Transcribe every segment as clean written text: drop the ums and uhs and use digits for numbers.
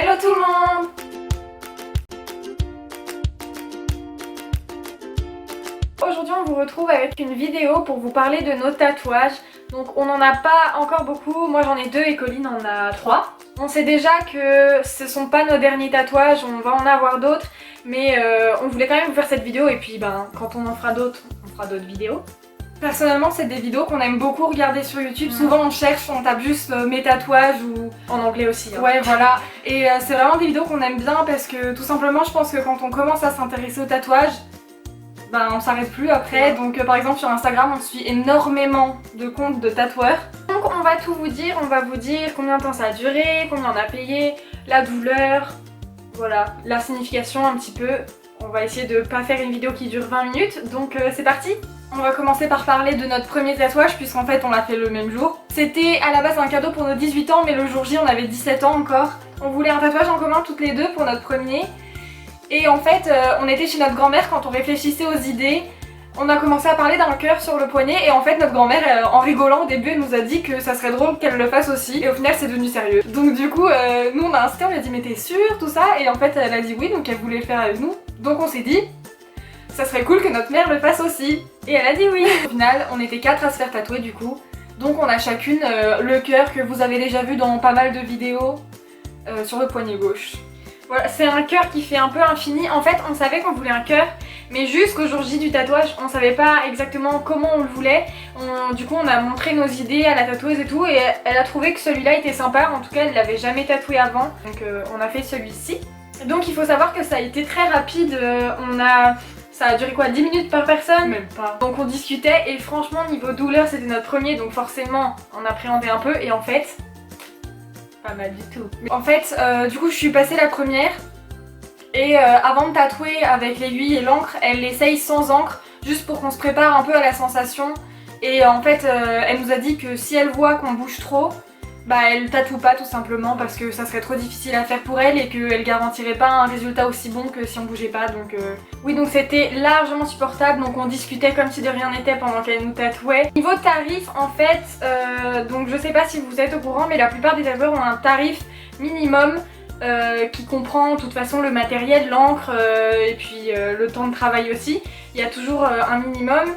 Hello tout le monde! Aujourd'hui on vous retrouve avec une vidéo pour vous parler de nos tatouages. Donc on n'en a pas encore beaucoup, moi j'en ai 2 et Colline en a 3. On sait déjà que ce sont pas nos derniers tatouages, on va en avoir d'autres. Mais on voulait quand même vous faire cette vidéo et puis quand on en fera d'autres, on fera d'autres vidéos. Personnellement c'est des vidéos qu'on aime beaucoup regarder sur YouTube. Souvent on cherche, on tape juste mes tatouages ou... En anglais aussi. Hein. Ouais voilà. Et c'est vraiment des vidéos qu'on aime bien parce que tout simplement je pense que quand on commence à s'intéresser aux tatouages, on s'arrête plus après. Donc par exemple sur Instagram on suit énormément de comptes de tatoueurs. Donc on va tout vous dire, on va vous dire combien de temps ça a duré, combien on a payé, la douleur, voilà, la signification un petit peu. On va essayer de pas faire une vidéo qui dure 20 minutes, donc c'est parti. On va commencer par parler de notre premier tatouage puisqu'en fait on l'a fait le même jour. C'était à la base un cadeau pour nos 18 ans mais le jour J on avait 17 ans encore. On voulait un tatouage en commun toutes les deux pour notre premier. Et en fait on était chez notre grand-mère quand on réfléchissait aux idées. On a commencé à parler d'un cœur sur le poignet et en fait notre grand-mère en rigolant au début elle nous a dit que ça serait drôle qu'elle le fasse aussi et au final c'est devenu sérieux. Donc du coup nous on a insisté, on lui a dit mais t'es sûre tout ça et en fait elle a dit oui donc elle voulait le faire avec nous. Donc on s'est dit ça serait cool que notre mère le fasse aussi et elle a dit oui. Au final on était 4 à se faire tatouer du coup. Donc on a chacune le cœur que vous avez déjà vu dans pas mal de vidéos sur le poignet gauche. Voilà, c'est un cœur qui fait un peu infini. En fait, on savait qu'on voulait un cœur, mais jusqu'au jour J du tatouage, on savait pas exactement comment on le voulait. Du coup, on a montré nos idées à la tatoueuse et tout, et elle a trouvé que celui-là était sympa. En tout cas, elle l'avait jamais tatoué avant, donc on a fait celui-ci. Donc il faut savoir que ça a été très rapide. Ça a duré quoi, 10 minutes par personne? Même pas. Donc on discutait, et franchement, niveau douleur, c'était notre premier, donc forcément, on appréhendait un peu, et en fait... Pas mal du tout. En fait, du coup, je suis passée la première et avant de tatouer avec l'aiguille et l'encre, elle l'essaye sans encre, juste pour qu'on se prépare un peu à la sensation. Et en fait, elle nous a dit que si elle voit qu'on bouge trop, elle tatoue pas tout simplement parce que ça serait trop difficile à faire pour elle et qu'elle garantirait pas un résultat aussi bon que si on bougeait pas. Donc oui, donc c'était largement supportable, donc on discutait comme si de rien n'était pendant qu'elle nous tatouait. Niveau tarif en fait, donc je sais pas si vous êtes au courant mais la plupart des tatoueurs ont un tarif minimum qui comprend de toute façon le matériel, l'encre et puis le temps de travail aussi. Il y a toujours un minimum.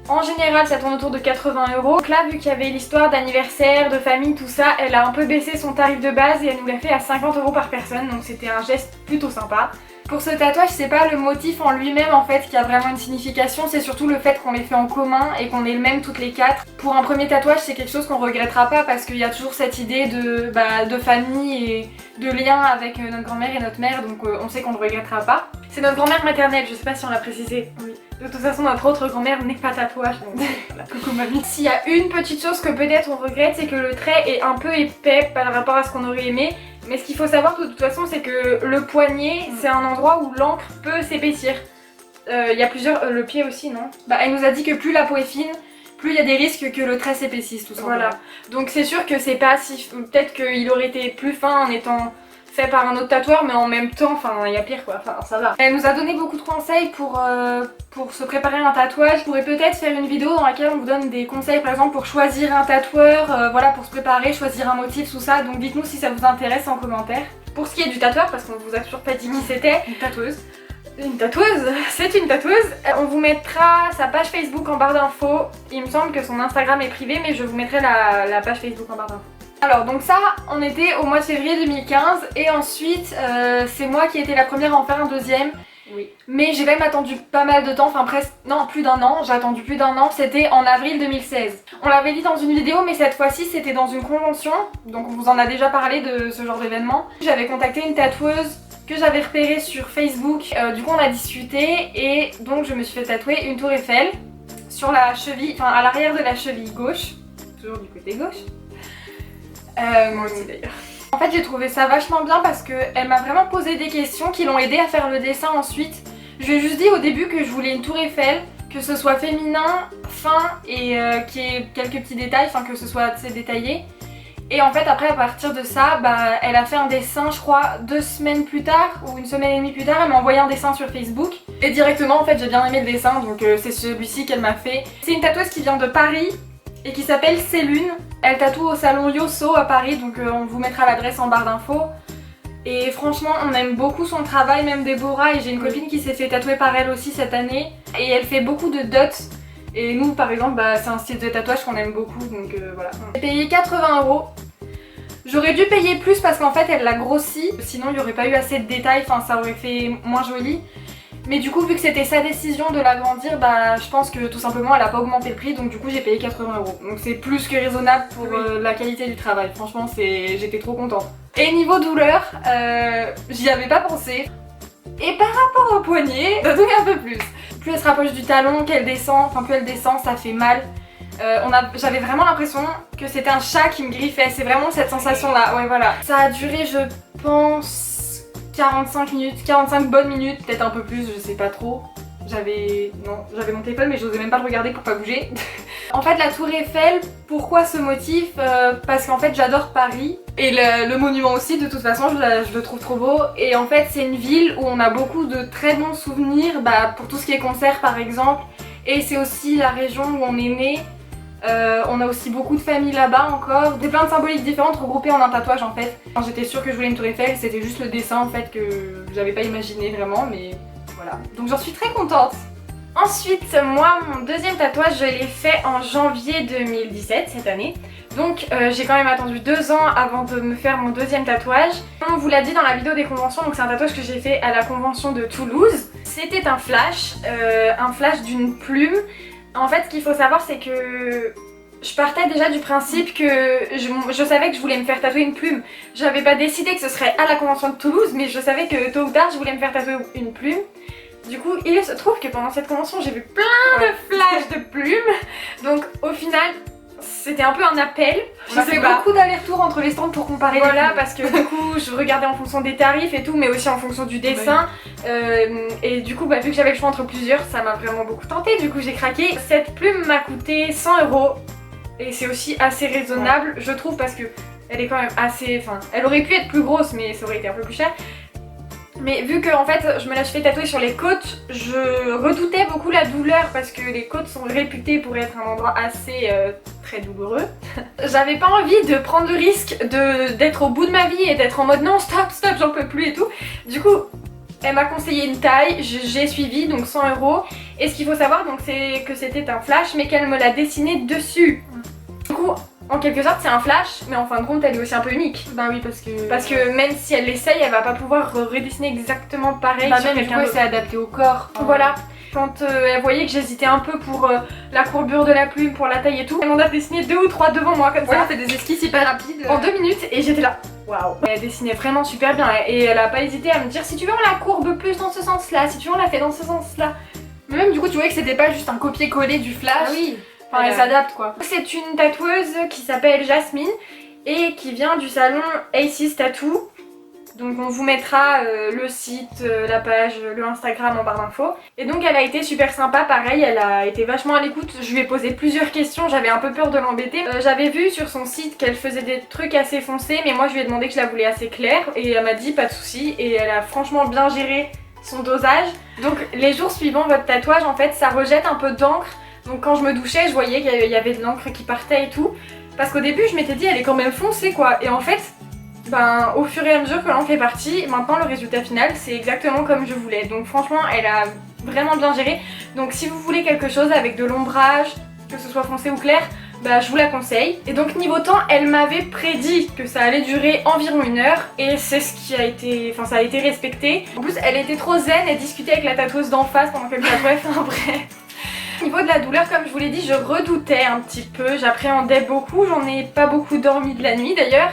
En général ça tourne autour de 80 €. Donc là vu qu'il y avait l'histoire d'anniversaire, de famille, tout ça, elle a un peu baissé son tarif de base et elle nous l'a fait à 50 € par personne, donc c'était un geste plutôt sympa. Pour ce tatouage c'est pas le motif en lui-même en fait qui a vraiment une signification, c'est surtout le fait qu'on les fait en commun et qu'on est le même toutes les 4. Pour un premier tatouage c'est quelque chose qu'on regrettera pas parce qu'il y a toujours cette idée de famille et de lien avec notre grand-mère et notre mère, donc on sait qu'on le regrettera pas. C'est notre grand-mère maternelle, je sais pas si on l'a précisé. Oui. De toute façon notre autre grand-mère n'est pas tatouage, donc voilà. Coucou mamie. S'il y a une petite chose que peut-être on regrette, c'est que le trait est un peu épais par rapport à ce qu'on aurait aimé. Mais ce qu'il faut savoir de toute façon c'est que le poignet c'est un endroit où l'encre peut s'épaissir. Il y a plusieurs... le pied aussi non? Elle nous a dit que plus la peau est fine, plus il y a des risques que le trait s'épaississe tout simplement. Voilà. Donc c'est sûr que c'est pas si... Peut-être qu'il aurait été plus fin en étant fait par un autre tatoueur mais en même temps, il y a pire quoi, ça va. Elle nous a donné beaucoup de conseils pour se préparer un tatouage. Je pourrais peut-être faire une vidéo dans laquelle on vous donne des conseils par exemple pour choisir un tatoueur, voilà, pour se préparer, choisir un motif, tout ça. Donc dites-nous si ça vous intéresse en commentaire. Pour ce qui est du tatoueur, parce qu'on vous a toujours pas dit qui c'était. Une tatoueuse. Une tatoueuse, c'est une tatoueuse. On vous mettra sa page Facebook en barre d'infos. Il me semble que son Instagram est privé mais je vous mettrai la page Facebook en barre d'infos. Alors donc ça, on était au mois de février 2015 et ensuite c'est moi qui étais la première à en faire un deuxième. Oui. Mais j'ai quand même attendu pas mal de temps, enfin presque, non plus d'un an, j'ai attendu plus d'un an, c'était en avril 2016. On l'avait dit dans une vidéo mais cette fois-ci c'était dans une convention, donc on vous en a déjà parlé de ce genre d'événement. J'avais contacté une tatoueuse que j'avais repérée sur Facebook, du coup on a discuté et donc je me suis fait tatouer une tour Eiffel sur la cheville, enfin à l'arrière de la cheville gauche, toujours du côté gauche. Moi aussi d'ailleurs. En fait j'ai trouvé ça vachement bien parce qu'elle m'a vraiment posé des questions qui l'ont aidé à faire le dessin ensuite. Je lui ai juste dit au début que je voulais une tour Eiffel, que ce soit féminin, fin et qu'il y ait quelques petits détails, enfin que ce soit assez détaillé. Et en fait après à partir de ça, elle a fait un dessin je crois 2 semaines plus tard ou 1 semaine et demie plus tard, elle m'a envoyé un dessin sur Facebook. Et directement en fait j'ai bien aimé le dessin donc c'est celui-ci qu'elle m'a fait. C'est une tatoueuse qui vient de Paris et qui s'appelle Célune. Elle tatoue au salon Yosso à Paris, donc on vous mettra l'adresse en barre d'infos. Et franchement on aime beaucoup son travail, même Déborah, et j'ai une copine qui s'est fait tatouer par elle aussi cette année. Et elle fait beaucoup de dots. Et nous par exemple c'est un style de tatouage qu'on aime beaucoup, donc voilà. J'ai payé 80 €. J'aurais dû payer plus parce qu'en fait elle l'a grossi, sinon il n'y aurait pas eu assez de détails, enfin ça aurait fait moins joli. Mais du coup vu que c'était sa décision de l'agrandir, je pense que tout simplement elle a pas augmenté le prix, donc du coup j'ai payé 80 €. Donc c'est plus que raisonnable pour la qualité du travail, franchement j'étais trop contente. Et niveau douleur, j'y avais pas pensé. Et par rapport au poignet, ça donne un peu plus. Plus elle se rapproche du talon, qu'elle descend, enfin plus elle descend, ça fait mal. J'avais vraiment l'impression que c'était un chat qui me griffait, c'est vraiment cette sensation là, ouais voilà. Ça a duré je pense 45 minutes, 45 bonnes minutes, peut-être un peu plus, je sais pas trop. J'avais mon téléphone mais j'osais même pas le regarder pour pas bouger. En fait la tour Eiffel, pourquoi ce motif? Parce qu'en fait j'adore Paris et le monument aussi, de toute façon je le trouve trop beau. Et en fait c'est une ville où on a beaucoup de très bons souvenirs, pour tout ce qui est concert par exemple. Et c'est aussi la région où on est né. On a aussi beaucoup de familles là-bas encore, des plein de symboliques différentes regroupées en un tatouage en fait. Quand j'étais sûre que je voulais une tour Eiffel, c'était juste le dessin en fait que j'avais pas imaginé vraiment, mais voilà. Donc j'en suis très contente. Ensuite, moi mon deuxième tatouage je l'ai fait en janvier 2017 cette année. Donc j'ai quand même attendu 2 ans avant de me faire mon deuxième tatouage. On vous l'a dit dans la vidéo des conventions, donc c'est un tatouage que j'ai fait à la convention de Toulouse. C'était un flash d'une plume. En fait ce qu'il faut savoir c'est que je partais déjà du principe que je savais que je voulais me faire tatouer une plume. J'avais pas décidé que ce serait à la convention de Toulouse, mais je savais que tôt ou tard je voulais me faire tatouer une plume. Du coup il se trouve que pendant cette convention j'ai vu plein de flashs de plumes. Donc au final c'était un peu un appel. J'ai fait beaucoup d'allers-retours entre les stands pour comparer les plumes. Parce que du coup je regardais en fonction des tarifs et tout, mais aussi en fonction du dessin. Et du coup vu que j'avais le choix entre plusieurs, ça m'a vraiment beaucoup tenté, du coup j'ai craqué. Cette plume m'a coûté 100 € et c'est aussi assez raisonnable je trouve, parce que elle est quand même assez... Enfin elle aurait pu être plus grosse mais ça aurait été un peu plus cher. Mais vu que en fait je me la suis fait tatouer sur les côtes, je redoutais beaucoup la douleur parce que les côtes sont réputées pour être un endroit assez très douloureux. J'avais pas envie de prendre le risque d'être au bout de ma vie et d'être en mode non stop j'en peux plus et tout. Du coup elle m'a conseillé une taille, j'ai suivi, donc 100 €. Et ce qu'il faut savoir donc c'est que c'était un flash mais qu'elle me l'a dessiné dessus. Du coup en quelque sorte c'est un flash, mais en fin de compte elle est aussi un peu unique. Bah oui parce que même si elle l'essaye, elle va pas pouvoir redessiner exactement pareil sur quelqu'un d'autre. C'est adapté au corps. Voilà. Quand elle voyait que j'hésitais un peu pour la courbure de la plume, pour la taille et tout, elle m'en a dessiné 2 ou 3 devant moi comme ça. Elle fait des esquisses hyper rapides. En 2 minutes et j'étais là. Waouh. Elle dessinait vraiment super bien et elle a pas hésité à me dire si tu veux on la courbe plus dans ce sens là, si tu veux on la fait dans ce sens là. Mais même du coup tu voyais que c'était pas juste un copier-coller du flash. Ah oui. Enfin elle s'adapte quoi. C'est une tatoueuse qui s'appelle Jasmine et qui vient du salon Aces Tattoo. Donc on vous mettra le site, la page, le Instagram en barre d'infos. Et donc elle a été super sympa, pareil, elle a été vachement à l'écoute. Je lui ai posé plusieurs questions, j'avais un peu peur de l'embêter. J'avais vu sur son site qu'elle faisait des trucs assez foncés, mais moi je lui ai demandé que je la voulais assez claire. Et elle m'a dit pas de soucis et elle a franchement bien géré son dosage. Donc les jours suivant votre tatouage en fait ça rejette un peu d'encre. Donc quand je me douchais je voyais qu'il y avait de l'encre qui partait et tout. Parce qu'au début je m'étais dit elle est quand même foncée quoi. Et en fait au fur et à mesure que l'encre est partie, maintenant le résultat final c'est exactement comme je voulais. Donc franchement elle a vraiment bien géré. Donc si vous voulez quelque chose avec de l'ombrage, que ce soit foncé ou clair, je vous la conseille. Et donc niveau temps elle m'avait prédit que ça allait durer environ 1 heure. Et c'est ce qui a été, ça a été respecté. En plus elle était trop zen, elle discutait avec la tatoueuse d'en face pendant qu'elle tatouait, bref. Au niveau de la douleur, comme je vous l'ai dit, je redoutais un petit peu, j'appréhendais beaucoup, j'en ai pas beaucoup dormi de la nuit d'ailleurs.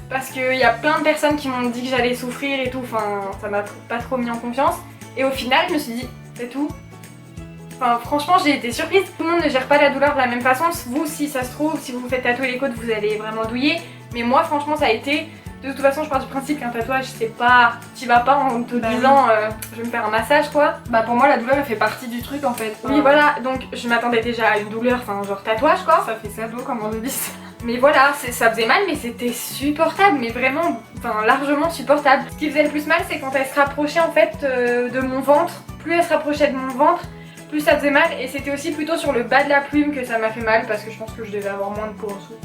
Parce qu'il y a plein de personnes qui m'ont dit que j'allais souffrir et tout, enfin ça m'a pas trop mis en confiance. Et au final je me suis dit, c'est tout. Enfin franchement j'ai été surprise. Tout le monde ne gère pas la douleur de la même façon. Vous si ça se trouve, si vous vous faites tatouer les côtes vous allez vraiment douiller. Mais moi franchement ça a été... De toute façon je pars du principe qu'un tatouage c'est pas... T'y vas pas en te disant je vais me faire un massage quoi. Pour moi la douleur elle fait partie du truc en fait. Oui voilà, donc je m'attendais déjà à une douleur, enfin genre tatouage quoi. Ça fait sado comme on dit. Mais voilà, ça faisait mal mais c'était supportable, mais vraiment, largement supportable. Ce qui faisait le plus mal c'est quand elle se rapprochait en fait de mon ventre. Plus elle se rapprochait de mon ventre, plus ça faisait mal. Et c'était aussi plutôt sur le bas de la plume que ça m'a fait mal parce que je pense que je devais avoir moins de peau en dessous,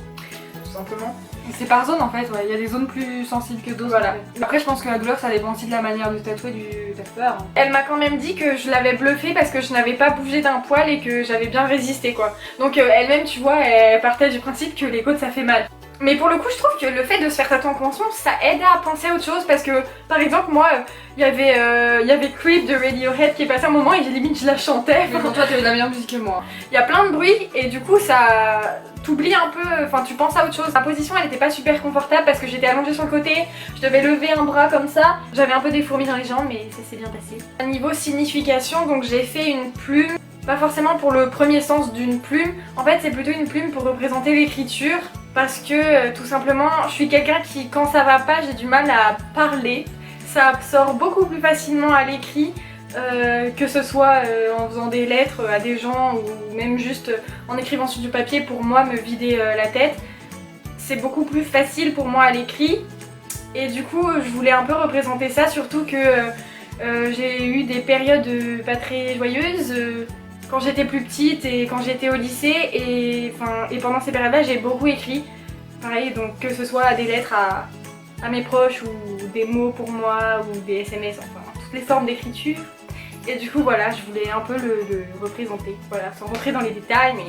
tout simplement. C'est par zone en fait, ouais. Il y a des zones plus sensibles que d'autres. Voilà. Après je pense que la douleur ça dépend aussi de la manière de tatouer du tatoueur. Elle m'a quand même dit que je l'avais bluffée parce que je n'avais pas bougé d'un poil et que j'avais bien résisté quoi. Donc elle-même tu vois, elle partait du principe que les côtes ça fait mal. Mais pour le coup je trouve que le fait de se faire tatouer en commencement ça aide à penser à autre chose parce que par exemple moi il y avait Creep de Radiohead qui est passé un moment et limite je la chantais. Mais pour toi t'avais de la meilleure musique que moi. Il y a plein de bruit et du coup ça t'oublies un peu, enfin tu penses à autre chose. Ma position elle était pas super confortable parce que j'étais allongée sur le côté, je devais lever un bras comme ça, j'avais un peu des fourmis dans les jambes mais ça s'est bien passé. À niveau signification donc j'ai fait une plume, pas forcément pour le premier sens d'une plume, en fait c'est plutôt une plume pour représenter l'écriture parce que tout simplement je suis quelqu'un qui quand ça va pas j'ai du mal à parler, ça sort beaucoup plus facilement à l'écrit. Que ce soit en faisant des lettres à des gens ou même juste en écrivant sur du papier pour moi me vider la tête. C'est beaucoup plus facile pour moi à l'écrit et du coup je voulais un peu représenter ça, surtout que j'ai eu des périodes pas très joyeuses quand j'étais plus petite et quand j'étais au lycée et pendant ces périodes-là j'ai beaucoup écrit. Pareil, donc que ce soit des lettres à mes proches ou des mots pour moi ou des SMS, enfin toutes les formes d'écriture. Et du coup voilà, je voulais un peu le représenter, voilà, sans rentrer dans les détails mais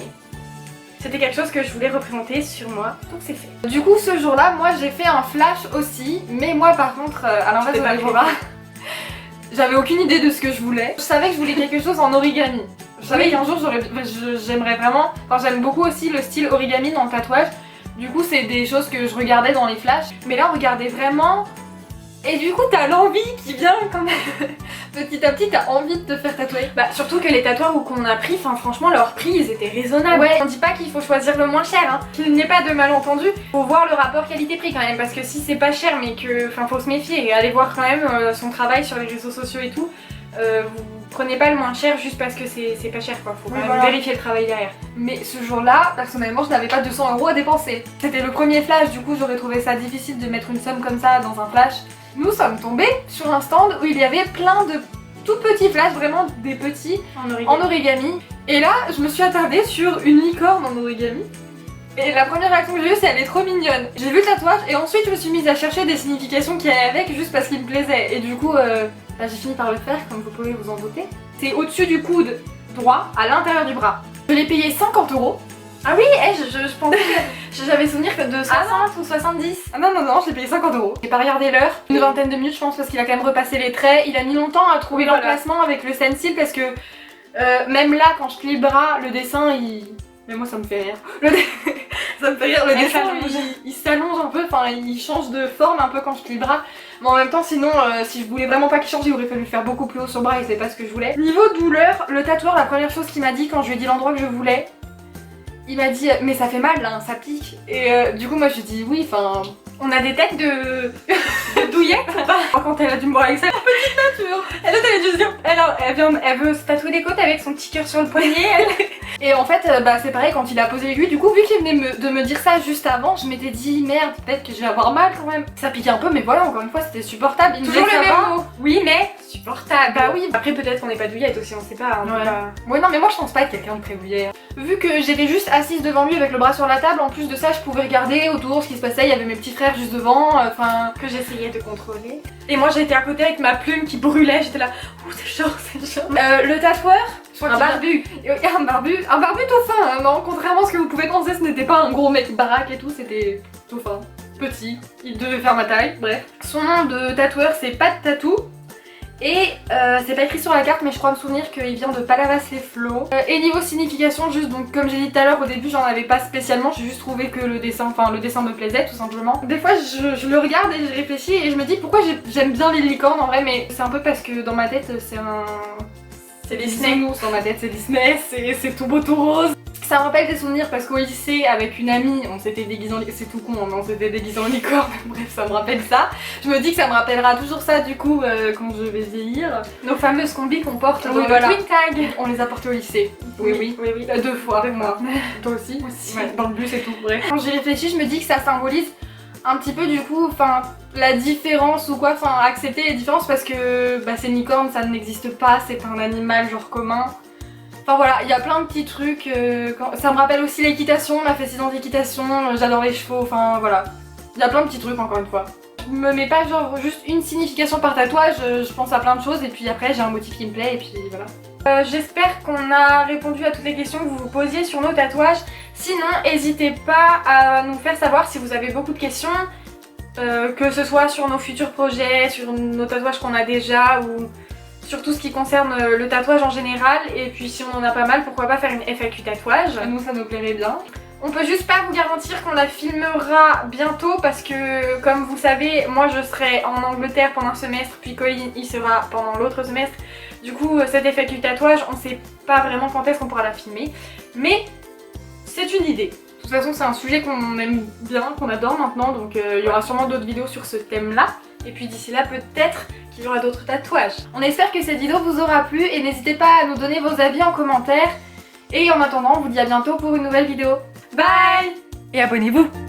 c'était quelque chose que je voulais représenter sur moi, donc c'est fait. Du coup ce jour-là, moi j'ai fait un flash aussi, mais moi par contre, à l'inverse de Déborah, j'avais aucune idée de ce que je voulais. Je savais que je voulais quelque chose en origami. Je savais qu'un jour j'aimerais vraiment, enfin j'aime beaucoup aussi le style origami dans le tatouage. Du coup c'est des choses que je regardais dans les flashs, mais là on regardait vraiment. Et du coup t'as l'envie qui vient quand même. Petit à petit t'as envie de te faire tatouer. Bah surtout que les tatoueurs qu'on a pris, franchement leur prix ils étaient raisonnables. Ouais. On dit pas qu'il faut choisir le moins cher, hein. Qu'il n'y ait pas de malentendu. Faut voir le rapport qualité-prix quand même, parce que si c'est pas cher mais que, faut se méfier et aller voir quand même son travail sur les réseaux sociaux et tout. Vous prenez pas le moins cher juste parce que c'est pas cher quoi, faut quand même vérifier le travail derrière. Mais ce jour-là, personnellement, je n'avais pas 200 € à dépenser. C'était le premier flash, du coup j'aurais trouvé ça difficile de mettre une somme comme ça dans un flash. Nous sommes tombés sur un stand où il y avait plein de tout petits flashs, vraiment des petits en origami. Et là, je me suis attardée sur une licorne en origami. Et la première réaction que j'ai eue, c'est elle est trop mignonne. J'ai vu le tatouage et ensuite je me suis mise à chercher des significations qui allaient avec juste parce qu'il me plaisait. Et du coup, j'ai fini par le faire, comme vous pouvez vous en douter. C'est au-dessus du coude droit, à l'intérieur du bras. Je l'ai payé 50 €. Ah oui, je pensais que j'avais souvenir que de 60 ou 70. Ah non, je l'ai payé 50 €. J'ai pas regardé l'heure, une vingtaine de minutes je pense parce qu'il a quand même repassé les traits. Il a mis longtemps à trouver l'emplacement avec le stencil parce que même là quand je plie le bras, le dessin il... Mais moi ça me fait rire. Ça me fait rire, le dessin il s'allonge un peu, enfin il change de forme un peu quand je plie le bras. Mais en même temps sinon si je voulais vraiment pas qu'il change il aurait fallu le faire beaucoup plus haut sur le bras et c'est pas ce que je voulais. Niveau douleur, le tatoueur la première chose qu'il m'a dit quand je lui ai dit l'endroit que je voulais, il m'a dit mais ça fait mal là, ça pique. Et du coup moi je lui ai dit oui, enfin on a des têtes de douillettes ou pas. Quand elle a dû me voir avec ça, petite nature. Elle avait dû se dire, elle veut se tatouer des côtes avec son petit cœur sur le poignet. Et en fait c'est pareil quand il a posé l'aiguille, du coup vu qu'il venait de me dire ça juste avant, je m'étais dit merde peut-être que je vais avoir mal quand même. Ça piquait un peu mais voilà encore une fois c'était supportable. Il toujours le même mot. Oui mais supportable. Bah oui, après peut-être qu'on n'est pas douillette aussi, on sait pas. Ouais non mais moi je pense pas être quelqu'un de très douillet. Vu que j'étais juste assise devant lui avec le bras sur la table, en plus de ça je pouvais regarder autour ce qui se passait, il y avait mes petits frères juste devant, que j'essayais de contrôler. Et moi j'étais à côté avec ma plume qui brûlait, j'étais là, ouh c'est chaud, c'est chaud. Le tatoueur, un barbu. Un barbu tout fin, hein, non, contrairement à ce que vous pouvez penser, ce n'était pas un gros mec baraque et tout, c'était tout fin, petit, il devait faire ma taille, bref. Son nom de tatoueur c'est Pat Tattoo. Et c'est pas écrit sur la carte mais je crois me souvenir qu'il vient de Palavas-les-Flots. Et niveau signification juste, donc comme j'ai dit tout à l'heure au début j'en avais pas spécialement, j'ai juste trouvé que le dessin me plaisait tout simplement. Des fois je le regarde et je réfléchis et je me dis pourquoi j'aime bien les licornes en vrai, mais c'est un peu parce que dans ma tête c'est Disney. Dans ma tête c'est Disney, c'est tout beau tout rose. Ça me rappelle des souvenirs parce qu'au lycée avec une amie on s'était déguisé en licorne, c'est tout con mais on s'était déguisé en licorne, bref ça me rappelle ça. Je me dis que ça me rappellera toujours ça du coup quand je vais vieillir. Nos fameuses combis qu'on porte dans le Twin Tag, on les a portées au lycée. Oui. 2 fois, moi. Toi aussi. Ouais, dans le bus et tout, bref. Quand j'y réfléchis je me dis que ça symbolise un petit peu du coup la différence ou quoi, accepter les différences parce que c'est une licorne, ça n'existe pas, c'est un animal genre commun. Enfin voilà, il y a plein de petits trucs, ça me rappelle aussi l'équitation, on a fait 6 ans d'équitation, j'adore les chevaux, enfin voilà. Il y a plein de petits trucs encore une fois. Je me mets pas genre juste une signification par tatouage, je pense à plein de choses et puis après j'ai un motif qui me plaît et puis voilà. J'espère qu'on a répondu à toutes les questions que vous vous posiez sur nos tatouages. Sinon, n'hésitez pas à nous faire savoir si vous avez beaucoup de questions, que ce soit sur nos futurs projets, sur nos tatouages qu'on a déjà ou sur tout ce qui concerne le tatouage en général. Et puis si on en a pas mal, pourquoi pas faire une FAQ tatouage. Nous ça nous plairait bien. On peut juste pas vous garantir qu'on la filmera bientôt parce que comme vous savez, moi je serai en Angleterre pendant un semestre, puis Colin il sera pendant l'autre semestre. Du coup cette FAQ tatouage, on sait pas vraiment quand est-ce qu'on pourra la filmer, mais c'est une idée. De toute façon c'est un sujet qu'on aime bien, qu'on adore maintenant, donc il y aura sûrement d'autres vidéos sur ce thème-là. Et puis d'ici là peut-être qu'il y aura d'autres tatouages. On espère que cette vidéo vous aura plu et n'hésitez pas à nous donner vos avis en commentaire. Et en attendant, on vous dit à bientôt pour une nouvelle vidéo. Bye! Et abonnez-vous!